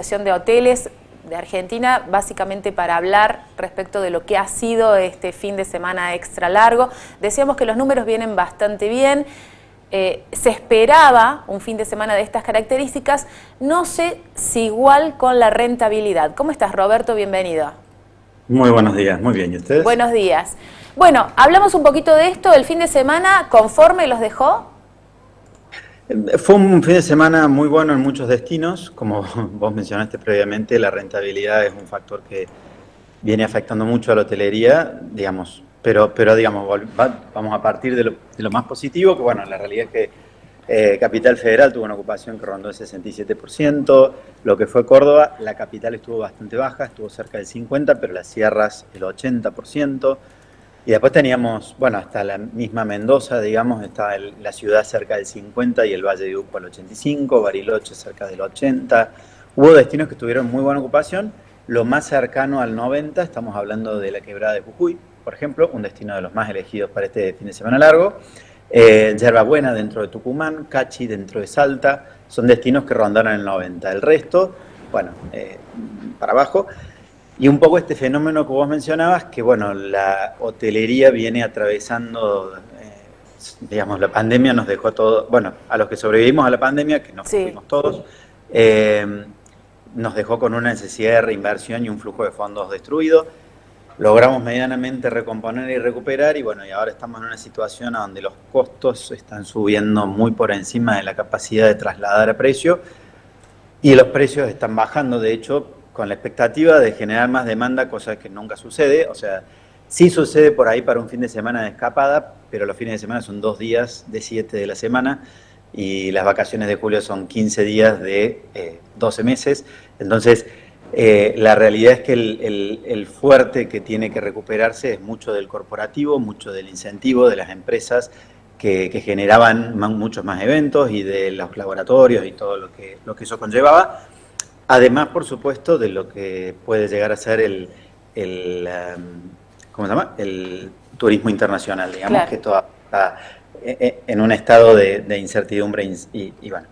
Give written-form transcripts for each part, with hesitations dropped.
de Hoteles de Argentina, básicamente para hablar respecto de lo que ha sido este fin de semana extra largo. Decíamos que los números vienen bastante bien, se esperaba un fin de semana de estas características, no sé si igual con la rentabilidad. ¿Cómo estás, Roberto? Bienvenido. Muy buenos días, muy bien, ¿y ustedes? Buenos días. Bueno, hablamos un poquito de esto, el fin de semana, ¿conforme los dejó? Fue un fin de semana muy bueno en muchos destinos. Como vos mencionaste previamente, la rentabilidad es un factor que viene afectando mucho a la hotelería, digamos, pero digamos, vamos a partir de lo más positivo, que bueno, la realidad es que Capital Federal tuvo una ocupación que rondó el 67%, lo que fue Córdoba, la capital estuvo bastante baja, estuvo cerca del 50%, pero las sierras el 80%. Y después teníamos, bueno, hasta la misma Mendoza, digamos, estaba la ciudad cerca del 50 y el Valle de Uco al 85, Bariloche cerca del 80. Hubo destinos que tuvieron muy buena ocupación. Lo más cercano al 90, estamos hablando de la Quebrada de Jujuy, por ejemplo, un destino de los más elegidos para este fin de semana largo. Yerbabuena dentro de Tucumán, Cachi dentro de Salta, son destinos que rondaron el 90. El resto, bueno, para abajo. Y un poco este fenómeno que vos mencionabas, que bueno, la hotelería viene atravesando, digamos, la pandemia nos dejó todo, bueno, a los que sobrevivimos a la pandemia, que no fuimos todos, nos dejó con una necesidad de reinversión y un flujo de fondos destruido. Logramos medianamente recomponer y recuperar y bueno, y ahora estamos en una situación donde los costos están subiendo muy por encima de la capacidad de trasladar a precio y los precios están bajando, de hecho, con la expectativa de generar más demanda, cosa que nunca sucede. O sea, sí sucede por ahí para un fin de semana de escapada, pero los fines de semana son 2 días de 7 de la semana y las vacaciones de julio son 15 días de 12 meses. Entonces, la realidad es que el fuerte que tiene que recuperarse es mucho del corporativo, mucho del incentivo de las empresas que generaban muchos más eventos y de los laboratorios y todo lo que eso conllevaba. Además, por supuesto, de lo que puede llegar a ser ¿cómo se llama? El turismo internacional, digamos, claro, que todavía está en un estado de incertidumbre y bueno.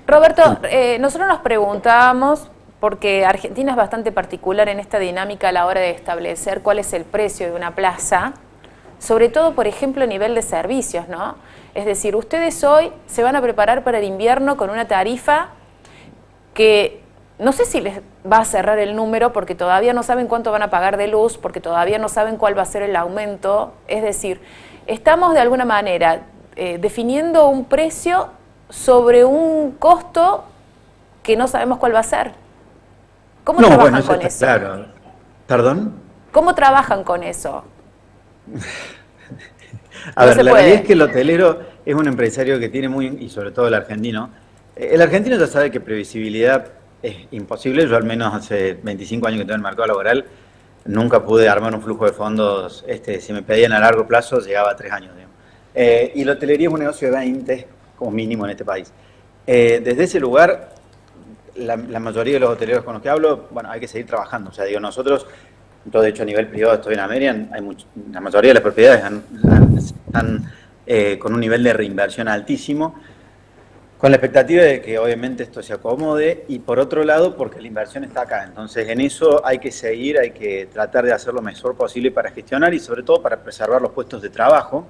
Roberto, nosotros nos preguntábamos, porque Argentina es bastante particular en esta dinámica a la hora de establecer cuál es el precio de una plaza, sobre todo, por ejemplo, a nivel de servicios, ¿no? Es decir, ustedes hoy se van a preparar para el invierno con una tarifa que no sé si les va a cerrar el número porque todavía no saben cuánto van a pagar de luz, porque todavía no saben cuál va a ser el aumento. Es decir, estamos de alguna manera definiendo un precio sobre un costo que no sabemos cuál va a ser. ¿Cómo trabajan con eso? Claro. ¿Perdón? ¿Cómo trabajan con eso? A ver, la realidad es que el hotelero es un empresario que tiene y sobre todo el argentino ya sabe que previsibilidad es imposible. Yo al menos hace 25 años que tengo en el mercado laboral, nunca pude armar un flujo de fondos, si me pedían a largo plazo, llegaba a 3 años. Y la hotelería es un negocio de 20 como mínimo en este país. Desde ese lugar, la mayoría de los hoteleros con los que hablo, bueno, hay que seguir trabajando. O sea, digo, nosotros, yo de hecho a nivel privado estoy en Amerian, la mayoría de las propiedades están con un nivel de reinversión altísimo, con la expectativa de que obviamente esto se acomode y por otro lado porque la inversión está acá. Entonces en eso hay que seguir, hay que tratar de hacer lo mejor posible para gestionar y sobre todo para preservar los puestos de trabajo.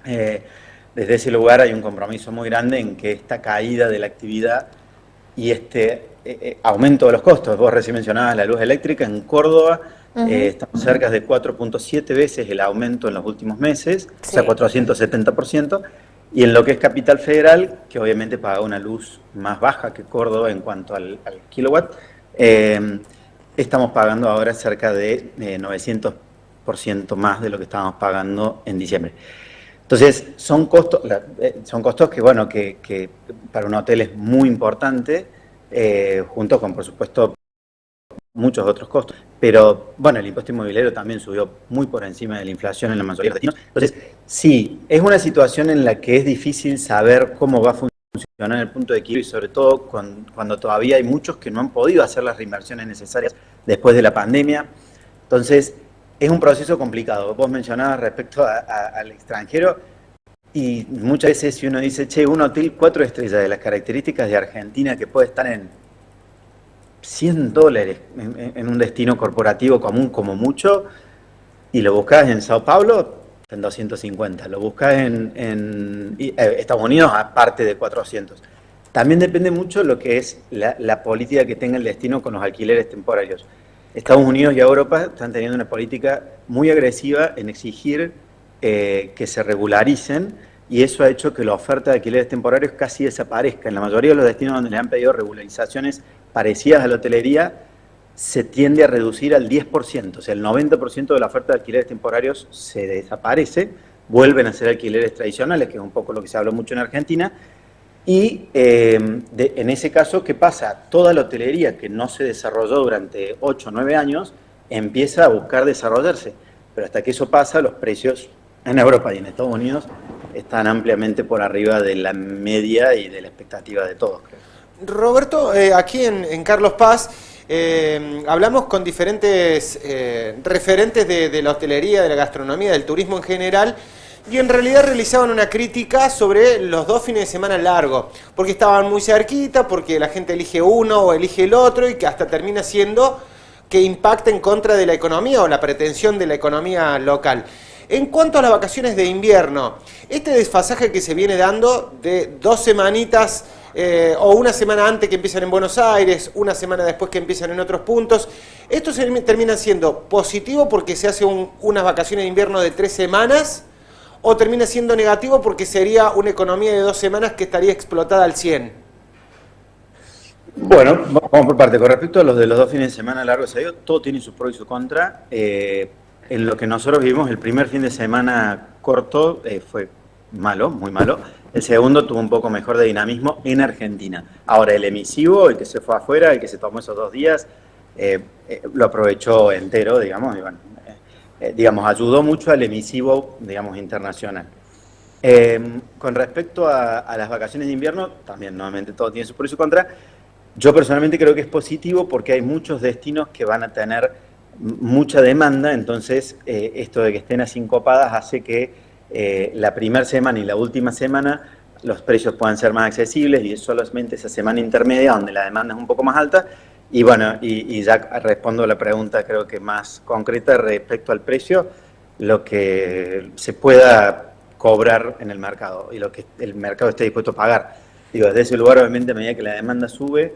Desde ese lugar hay un compromiso muy grande en que esta caída de la actividad y aumento de los costos, vos recién mencionabas la luz eléctrica en Córdoba, estamos cerca de 4.7 veces el aumento en los últimos meses, sí, o sea, 470%. Y en lo que es Capital Federal, que obviamente paga una luz más baja que Córdoba en cuanto al kilowatt, estamos pagando ahora cerca de 900% más de lo que estábamos pagando en diciembre. Entonces, son costos que, bueno, que para un hotel es muy importante, junto con, por supuesto, muchos otros costos. Pero, bueno, el impuesto inmobiliario también subió muy por encima de la inflación en la mayoría de los destinos. Entonces, sí, es una situación en la que es difícil saber cómo va a funcionar el punto de equilibrio y sobre todo cuando todavía hay muchos que no han podido hacer las reinversiones necesarias después de la pandemia. Entonces, es un proceso complicado. Vos mencionabas respecto al extranjero y muchas veces si uno dice, che, un hotel 4 estrellas de las características de Argentina que puede estar en $100 en un destino corporativo común como mucho, y lo buscas en Sao Paulo en 250, lo buscas en Estados Unidos aparte de 400. También depende mucho lo que es la política que tenga el destino con los alquileres temporarios. Estados Unidos y Europa están teniendo una política muy agresiva en exigir que se regularicen, y eso ha hecho que la oferta de alquileres temporarios casi desaparezca. En la mayoría de los destinos donde le han pedido regularizaciones parecidas a la hotelería, se tiende a reducir al 10%, o sea, el 90% de la oferta de alquileres temporarios se desaparece, vuelven a ser alquileres tradicionales, que es un poco lo que se habló mucho en Argentina, y en ese caso, ¿qué pasa? Toda la hotelería que no se desarrolló durante 8 o 9 años empieza a buscar desarrollarse, pero hasta que eso pasa, los precios en Europa y en Estados Unidos están ampliamente por arriba de la media y de la expectativa de todos, creo. Roberto, aquí en Carlos Paz hablamos con diferentes referentes de la hotelería, de la gastronomía, del turismo en general, y en realidad realizaban una crítica sobre los 2 fines de semana largos, porque estaban muy cerquita, porque la gente elige uno o elige el otro, y que hasta termina siendo que impacta en contra de la economía o la pretensión de la economía local. En cuanto a las vacaciones de invierno, este desfasaje que se viene dando de 2 semanitas o una semana antes que empiezan en Buenos Aires, una semana después que empiezan en otros puntos, esto termina siendo positivo porque se hace unas vacaciones de invierno de 3 semanas, o termina siendo negativo porque sería una economía de 2 semanas que estaría explotada al 100%. Bueno, vamos por parte. Con respecto a los de los 2 fines de semana largos, todo tiene su pro y su contra. En lo que nosotros vivimos, el primer fin de semana corto fue malo, muy malo. El segundo tuvo un poco mejor de dinamismo en Argentina. Ahora, el emisivo, el que se fue afuera, el que se tomó esos 2 días, lo aprovechó entero, digamos, y bueno, digamos, ayudó mucho al emisivo, digamos, internacional. Con respecto a las vacaciones de invierno, también nuevamente todo tiene su pro y su contra. Yo personalmente creo que es positivo porque hay muchos destinos que van a tener mucha demanda, entonces esto de que estén asincopadas hace que la primera semana y la última semana los precios puedan ser más accesibles, y es solamente esa semana intermedia donde la demanda es un poco más alta. Y bueno, y ya respondo a la pregunta creo que más concreta respecto al precio, lo que se pueda cobrar en el mercado y lo que el mercado esté dispuesto a pagar. Digo, desde ese lugar, obviamente, a medida que la demanda sube,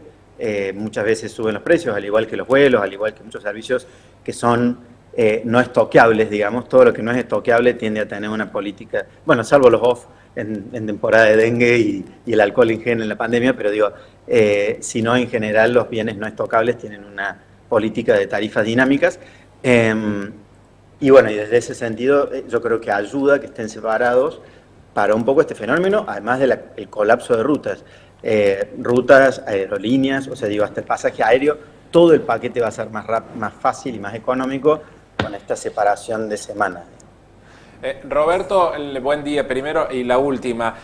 muchas veces suben los precios, al igual que los vuelos, al igual que muchos servicios que son no estoqueables, digamos. Todo lo que no es estoqueable tiende a tener una política, bueno, salvo los off en temporada de dengue y el alcohol en gel en la pandemia, pero digo, si no, en general los bienes no estocables tienen una política de tarifas dinámicas. Y bueno, y desde ese sentido yo creo que ayuda que estén separados para un poco este fenómeno, además del colapso de rutas. Rutas, aerolíneas, o sea, digo, hasta el pasaje aéreo, todo el paquete va a ser más fácil y más económico con esta separación de semanas. Roberto, buen día primero y la última.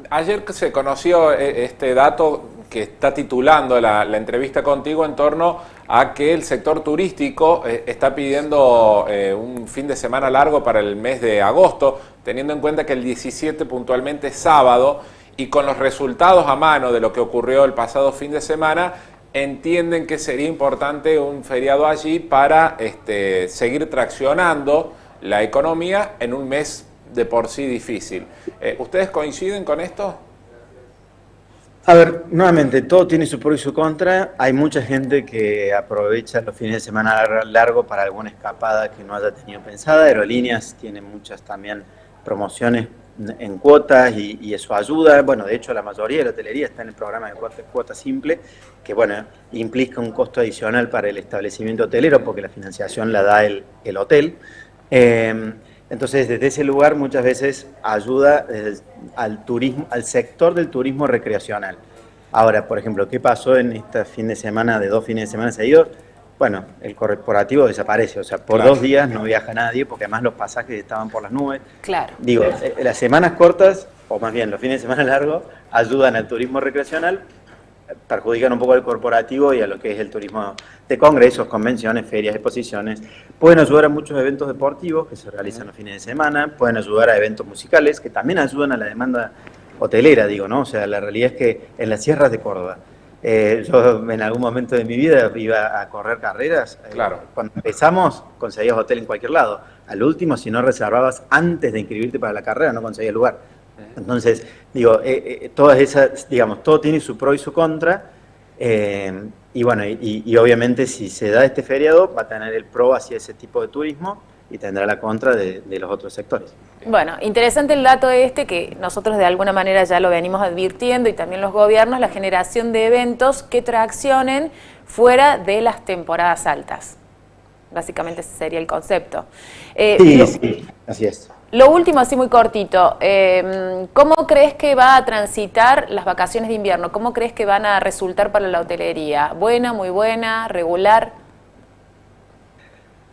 Ayer se conoció este dato que está titulando la entrevista contigo en torno a que el sector turístico está pidiendo un fin de semana largo para el mes de agosto, teniendo en cuenta que el 17 puntualmente es sábado, y con los resultados a mano de lo que ocurrió el pasado fin de semana, entienden que sería importante un feriado allí para seguir traccionando la economía en un mes de por sí difícil. ¿Ustedes coinciden con esto? A ver, nuevamente, todo tiene su pro y su contra. Hay mucha gente que aprovecha los fines de semana largo para alguna escapada que no haya tenido pensada. Aerolíneas tienen muchas también promociones en cuotas y eso ayuda. Bueno, de hecho, la mayoría de la hotelería está en el programa de cuota simple, que bueno, implica un costo adicional para el establecimiento hotelero porque la financiación la da el hotel. Entonces, desde ese lugar muchas veces ayuda al turismo, al sector del turismo recreacional. Ahora, por ejemplo, ¿qué pasó en este fin de semana, de 2 fines de semana seguidos? Bueno, el corporativo desaparece, o sea, por claro, 2 días no viaja nadie, porque además los pasajes estaban por las nubes. Claro. Digo, las semanas cortas, o más bien los fines de semana largos, ayudan al turismo recreacional, perjudican un poco al corporativo y a lo que es el turismo de congresos, convenciones, ferias, exposiciones. Pueden ayudar a muchos eventos deportivos que se realizan los fines de semana, pueden ayudar a eventos musicales que también ayudan a la demanda hotelera, digo, ¿no? O sea, la realidad es que en las sierras de Córdoba, Yo en algún momento de mi vida iba a correr carreras. Claro. Cuando empezamos conseguías hotel en cualquier lado. Al último, si no reservabas antes de inscribirte para la carrera, no conseguías lugar. Entonces, digo, todas esas, digamos, todo tiene su pro y su contra. Y bueno, y obviamente si se da este feriado, va a tener el pro hacia ese tipo de turismo y tendrá la contra de los otros sectores. Bueno, interesante el dato que nosotros de alguna manera ya lo venimos advirtiendo y también los gobiernos, la generación de eventos que traccionen fuera de las temporadas altas. Básicamente ese sería el concepto. Sí, así es. Lo último, así muy cortito, ¿cómo crees que va a transitar las vacaciones de invierno? ¿Cómo crees que van a resultar para la hotelería? ¿Buena, muy buena, regular?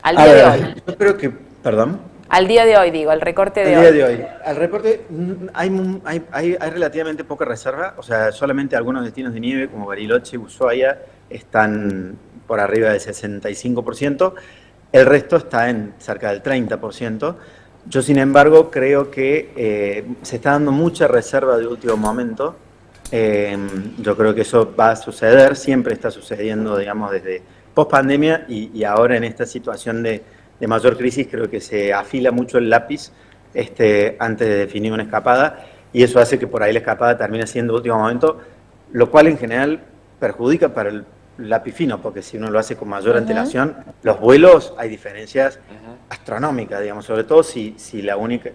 Al día de hoy. Yo creo que, perdón. Al día de hoy, digo, el recorte de hoy. Al día de hoy. Al reporte hay relativamente poca reserva, o sea, solamente algunos destinos de nieve como Bariloche y Ushuaia están por arriba del 65%, el resto está en cerca del 30%. Yo, sin embargo, creo que se está dando mucha reserva de último momento. Yo creo que eso va a suceder, siempre está sucediendo, digamos, desde post-pandemia y ahora en esta situación de mayor crisis creo que se afila mucho el lápiz antes de definir una escapada y eso hace que por ahí la escapada termine siendo último momento, lo cual en general perjudica para el lápiz fino, porque si uno lo hace con mayor antelación, los vuelos hay diferencias astronómicas, digamos, sobre todo si la única,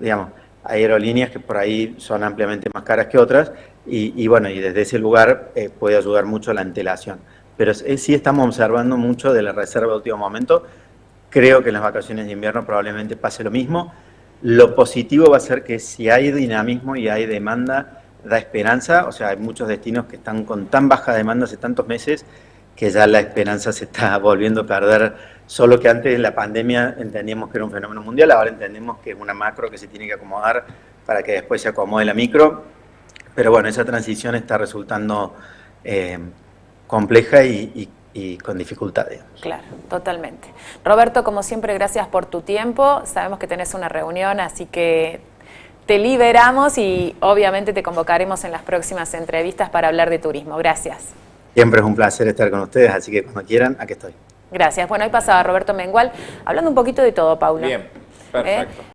digamos, hay aerolíneas que por ahí son ampliamente más caras que otras y bueno, y desde ese lugar puede ayudar mucho la antelación. Pero sí estamos observando mucho de la reserva de último momento. Creo que en las vacaciones de invierno probablemente pase lo mismo. Lo positivo va a ser que si hay dinamismo y hay demanda, da esperanza. O sea, hay muchos destinos que están con tan baja demanda hace tantos meses que ya la esperanza se está volviendo a perder. Solo que antes de la pandemia entendíamos que era un fenómeno mundial, ahora entendemos que es una macro que se tiene que acomodar para que después se acomode la micro. Pero bueno, esa transición está resultando compleja y con dificultades. Claro, totalmente. Roberto, como siempre, gracias por tu tiempo. Sabemos que tenés una reunión, así que te liberamos y obviamente te convocaremos en las próximas entrevistas para hablar de turismo. Gracias. Siempre es un placer estar con ustedes, así que cuando quieran, aquí estoy. Gracias. Bueno, ahí pasaba Roberto Mengual, hablando un poquito de todo, Paulo. Bien, perfecto.